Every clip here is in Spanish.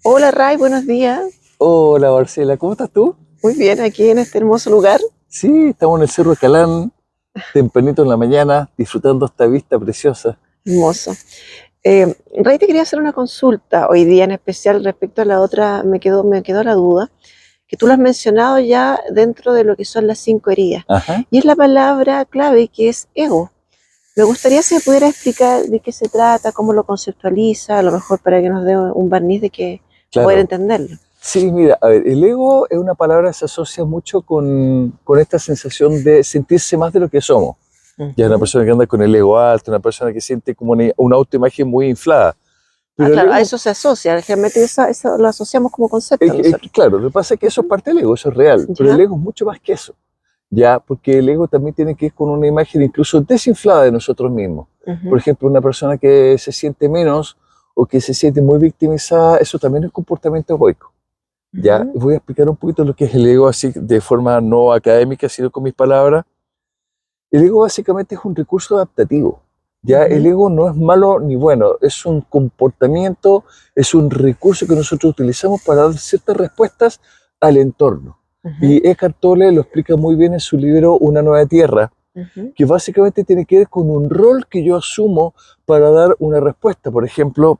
Hola Ray, buenos días. Hola Marcela, ¿cómo estás tú? Muy bien, aquí en este hermoso lugar. Sí, estamos en el Cerro de Calán, tempranito en la mañana, disfrutando esta vista preciosa. Hermoso. Ray, te quería hacer una consulta hoy día en especial respecto a la otra, me quedó la duda, que tú lo has mencionado ya dentro de lo que son las 5 heridas, Ajá, y es la palabra clave que es ego. Me gustaría si me pudiera explicar de qué se trata, cómo lo conceptualiza, a lo mejor para que nos dé un barniz de que poder claro. entenderlo. Sí, mira, a ver, el ego es una palabra que se asocia mucho con esta sensación de sentirse más de lo que somos. Ya una Ujú. persona que anda con el ego alto, una persona que siente como una autoimagen muy inflada. Ah, Pero el claro, a ego, eso se asocia, realmente eso lo asociamos como concepto nosotros. claro, lo que pasa es que eso es Ujú. parte del ego, eso es real, pero el ¿Ya? ego es mucho más que eso. Ya, porque el ego también tiene que ver con una imagen incluso desinflada de nosotros mismos. Por Ujú. ejemplo, una persona que se siente menos o que se siente muy victimizada, eso también es comportamiento egoico. Ya, Ujú. voy a explicar un poquito lo que es el ego así de forma no académica, sino con mis palabras. El ego básicamente es un recurso adaptativo. Ya, el Ujú. ego no es malo ni bueno, es un comportamiento, es un recurso que nosotros utilizamos para dar ciertas respuestas al entorno. Ujú. Y Eckhart Tolle lo explica muy bien en su libro Una nueva tierra, Ujú. que básicamente tiene que ver con un rol que yo asumo para dar una respuesta. Por ejemplo,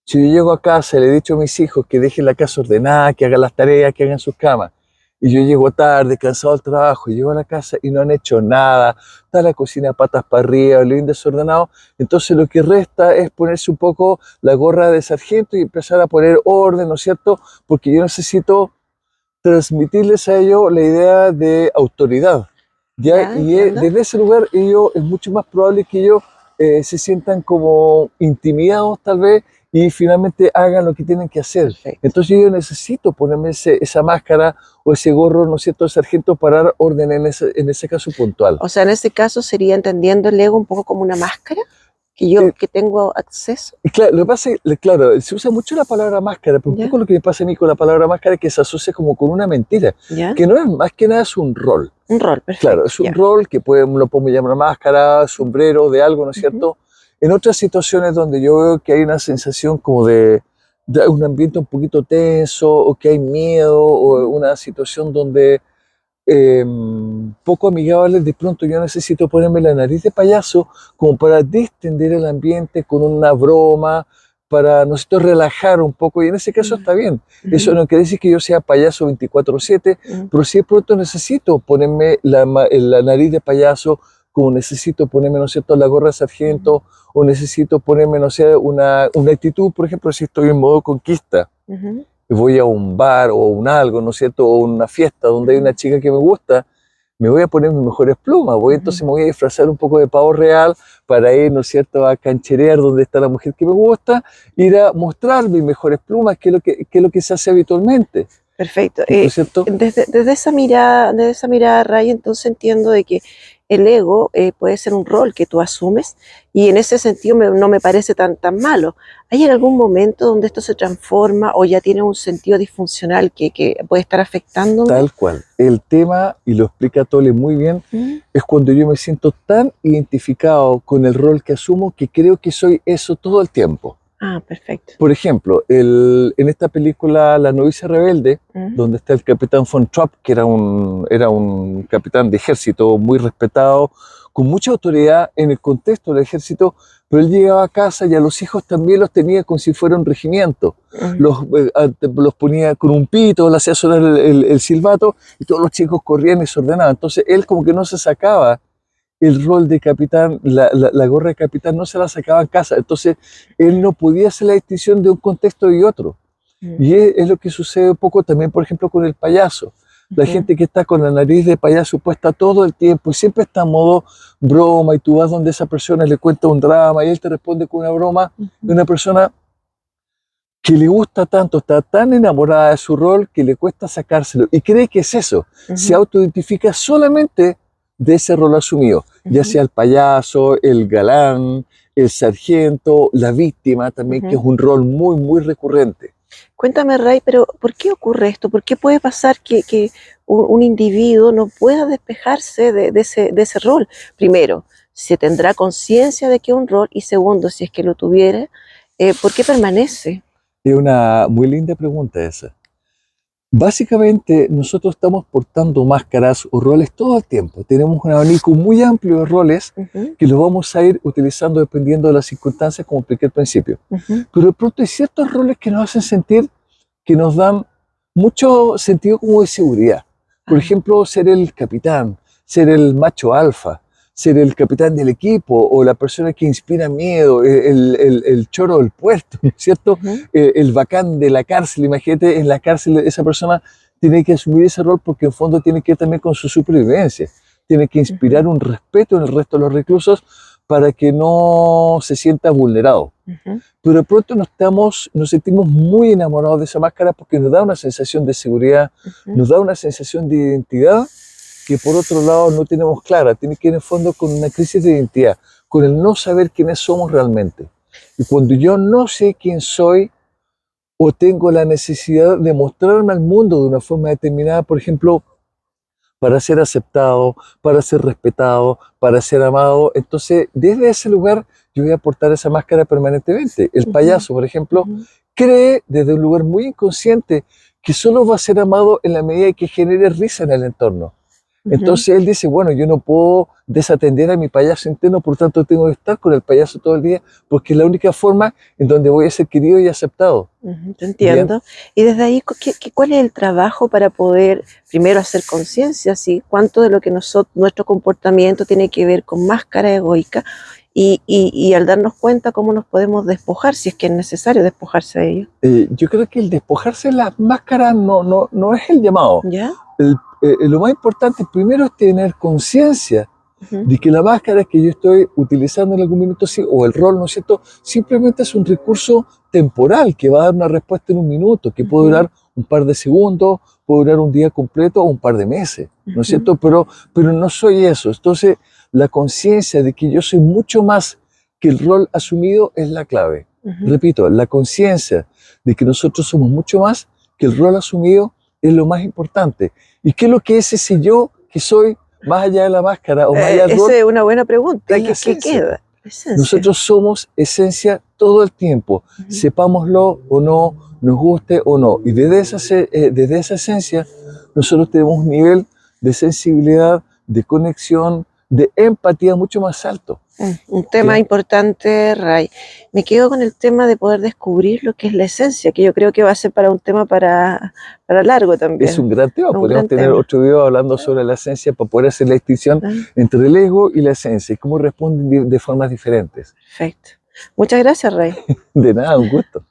si yo llego a casa y le he dicho a mis hijos que dejen la casa ordenada, que hagan las tareas, que hagan sus camas, y yo llego tarde, cansado del trabajo, y llego a la casa y no han hecho nada, está la cocina patas para arriba, bien desordenado, entonces lo que resta es ponerse un poco la gorra de sargento y empezar a poner orden, ¿no es cierto? Porque yo necesito transmitirles a ellos la idea de autoridad. ¿Ya? Ya, Y entiendo. desde ese lugar ellos es mucho más probable que ellos se sientan como intimidados tal vez y finalmente hagan lo que tienen que hacer. Perfecto. Entonces yo necesito ponerme esa máscara o ese gorro, ¿no es cierto?, de sargento para dar orden en ese caso puntual. O sea, en ese caso sería entendiendo el ego un poco como una máscara que yo Eh, que tengo acceso, Y claro, lo que pasa es que, claro, se usa mucho la palabra máscara, pero un ¿ya? poco lo que me pasa a mí con la palabra máscara es que se asocia como con una mentira, ¿Ya? que no es más que nada es un rol. Un rol, Claro, perfecto, es un ya. rol que lo podemos llamar máscara, sombrero, de algo, ¿no es Ujú. cierto? En otras situaciones donde yo veo que hay una sensación como de un ambiente un poquito tenso, o que hay miedo, o Ujú. una situación donde poco amigable, de pronto yo necesito ponerme la nariz de payaso como para distender el ambiente con una broma, para, ¿no es cierto?, relajar un poco, y en ese caso Mm. está bien. Eso Ujú. no quiere decir que yo sea payaso 24/7, Mm. pero sí de pronto necesito ponerme la nariz de payaso, como necesito ponerme, ¿no es cierto?, la gorra de Ujú. sargento, o necesito ponerme, no sé, una actitud, por ejemplo, si estoy en modo conquista Ujú. y voy a un bar o un algo, ¿no es cierto?, o una fiesta donde hay Ujú. una chica que me gusta, me voy a poner mis mejores plumas, entonces Ujú. me voy a disfrazar un poco de pavo real para ir, ¿no es cierto?, a cancherear donde está la mujer que me gusta, ir a mostrar mis mejores plumas, que es lo que se hace habitualmente, Perfecto. ¿no es cierto? Desde esa mirada, Ray, entonces entiendo de que el ego puede ser un rol que tú asumes y en ese sentido no me parece tan malo. ¿Hay en algún momento donde esto se transforma o ya tiene un sentido disfuncional que puede estar afectándome? Tal cual. El tema, y lo explica Tolle muy bien, ¿Mm? es cuando yo me siento tan identificado con el rol que asumo que creo que soy eso todo el tiempo. Ah, perfecto. Por ejemplo, en esta película La novicia rebelde, ¿Mm? donde está el capitán von Trapp, que era un capitán de ejército muy respetado, con mucha autoridad en el contexto del ejército, pero él llegaba a casa y a los hijos también los tenía como si fuera un regimiento. ¿Mm? Los ponía con un pito, le hacía sonar el silbato y todos los chicos corrían y se ordenaban. Entonces él como que no se sacaba el rol de capitán, la gorra de capitán no se la sacaba en casa, entonces él no podía hacer la distinción de un contexto y otro. ¿Mm? Y es lo que sucede un poco también, por ejemplo, con el payaso. La Ujú. gente que está con la nariz de payaso puesta todo el tiempo y siempre está en modo broma, y tú vas donde esa persona le cuenta un drama y él te responde con una broma, de Ujú. una persona que le gusta tanto, está tan enamorada de su rol que le cuesta sacárselo y cree que es eso. Se Ujú. autoidentifica solamente de ese rol asumido, ya Ujú. sea el payaso, el galán, el sargento, la víctima también, que es Ujú. un rol muy, muy recurrente. Cuéntame, Ray, pero ¿por qué ocurre esto? ¿Por qué puede pasar que un individuo no pueda despejarse de ese rol? Primero, si tendrá conciencia de que es un rol y segundo, si es que lo tuviera, ¿por qué permanece? Es una muy linda pregunta esa. Básicamente, nosotros estamos portando máscaras o roles todo el tiempo. Tenemos un abanico muy amplio de roles Ujú, que los vamos a ir utilizando dependiendo de las circunstancias, como expliqué al principio. ujú, Pero de pronto hay ciertos roles que nos hacen sentir, que nos dan mucho sentido como de seguridad. Por ah, ejemplo, ser el capitán, ser el macho alfa, ser el capitán del equipo o la persona que inspira miedo, el choro del puerto, ¿no es cierto? ujú, El bacán de la cárcel. Imagínate, en la cárcel esa persona tiene que asumir ese rol porque en fondo tiene que ver también con su supervivencia. Tiene que ujú, inspirar un respeto en el resto de los reclusos para que no se sienta vulnerado. ujú, Pero de pronto nos sentimos muy enamorados de esa máscara porque nos da una sensación de seguridad, ujú, nos da una sensación de identidad que por otro lado no tenemos clara. Tiene que ir en fondo con una crisis de identidad, con el no saber quiénes somos realmente. Y cuando yo no sé quién soy o tengo la necesidad de mostrarme al mundo de una forma determinada, por ejemplo, para ser aceptado, para ser respetado, para ser amado. Entonces, desde ese lugar yo voy a portar esa máscara permanentemente. El ujú, payaso, por ejemplo, ujú, cree desde un lugar muy inconsciente que solo va a ser amado en la medida que genere risa en el entorno. ujú. Entonces él dice, bueno, yo no puedo desatender a mi payaso interno, por tanto tengo que estar con el payaso todo el día, porque es la única forma en donde voy a ser querido y aceptado. Ujú, te Bien. entiendo. Y desde ahí, ¿cuál es el trabajo para poder primero hacer conciencia, ¿sí? Cuánto de lo que nuestro comportamiento tiene que ver con máscara egoica y al darnos cuenta cómo nos podemos despojar, si es que es necesario despojarse de ello? Yo creo que el despojarse de las máscaras no es el llamado. ¿Ya? Lo más importante primero es tener conciencia Ujú, de que la máscara que yo estoy utilizando en algún minuto, sí, o el rol, ¿no es cierto?, simplemente es un recurso temporal que va a dar una respuesta en un minuto, que puede ujú, durar un par de segundos, puede durar un día completo o un par de meses, ¿no es ujú, cierto? Pero no soy eso. Entonces, la conciencia de que yo soy mucho más que el rol asumido es la clave. ujú. Repito, la conciencia de que nosotros somos mucho más que el rol asumido es lo más importante. ¿Y qué es lo que es ese yo que soy más allá de la máscara o más allá del Esa rol? es una buena pregunta. Es la ¿Qué esencia, po. queda? La esencia. Nosotros somos esencia todo el tiempo, Ujú, sepámoslo o no, nos guste o no. Y desde esa esencia, nosotros tenemos un nivel de sensibilidad, de conexión, de empatía mucho más alto. Un tema ¿Bien? importante, Ray. Me quedo con el tema de poder descubrir lo que es la esencia, que yo creo que va a ser para un tema para largo Es también. un gran tema. Es un Podríamos gran tener tema. otro video hablando sobre la esencia para poder hacer la distinción Ah, entre el ego y la esencia y cómo responden de formas diferentes. perfecto. Muchas gracias, Ray. De nada, un gusto.